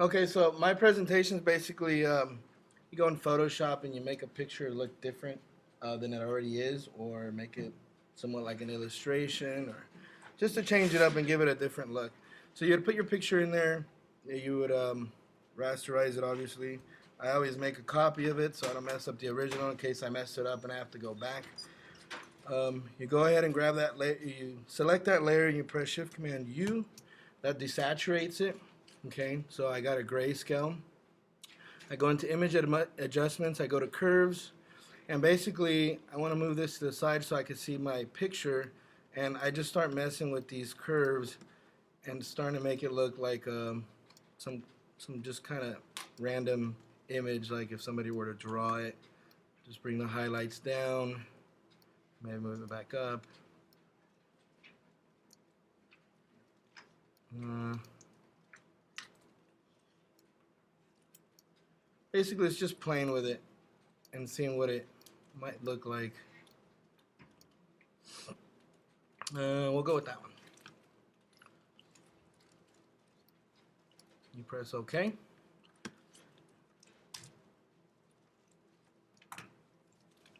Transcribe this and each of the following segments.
Okay, so my presentation is basically you go in Photoshop and you make a picture look different than it already is, or make it somewhat like an illustration, or just to change it up and give it a different look. So you'd put your picture in there, you would rasterize it, obviously. I always make a copy of it so I don't mess up the original in case I mess it up and I have to go back. You go ahead and grab that layer, you select that layer and you press Shift Command U. That desaturates it. Okay, so I got a grayscale. I go into image adjustments, I go to curves, and basically I want to move this to the side so I can see my picture, and I just start messing with these curves and starting to make it look like some just kind of random image, like if somebody were to draw it. Just bring the highlights down, maybe move it back up. Basically, it's just playing with it and seeing what it might look like. We'll go with that one. You press OK.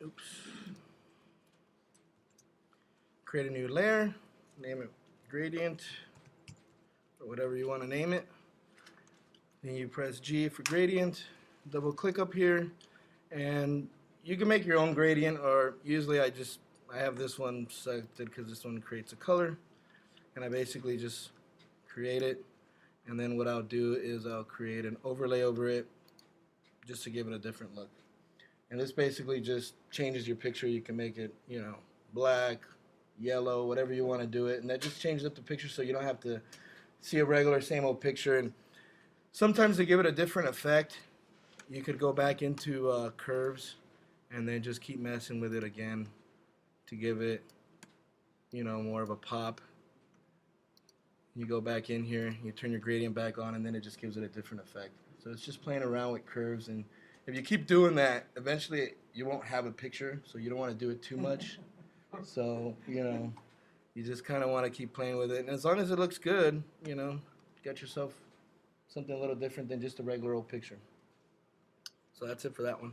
Oops. Create a new layer. Name it gradient, or whatever you want to name it. Then you press G for gradient. Double click up here, and you can make your own gradient, or usually I have this one selected because this one creates a color, and I basically just create it, and then what I'll do is I'll create an overlay over it just to give it a different look. And this basically just changes your picture. You can make it, you know, black, yellow, whatever you want to do it, and that just changes up the picture so you don't have to see a regular same old picture. And sometimes to give it a different effect, you could go back into curves and then just keep messing with it again to give it, you know, more of a pop. You go back in here, you turn your gradient back on, and then it just gives it a different effect. So it's just playing around with curves, and if you keep doing that, eventually you won't have a picture, so you don't want to do it too much. So, you know, you just kind of want to keep playing with it, and as long as it looks good, you know, get yourself something a little different than just a regular old picture. So that's it for that one.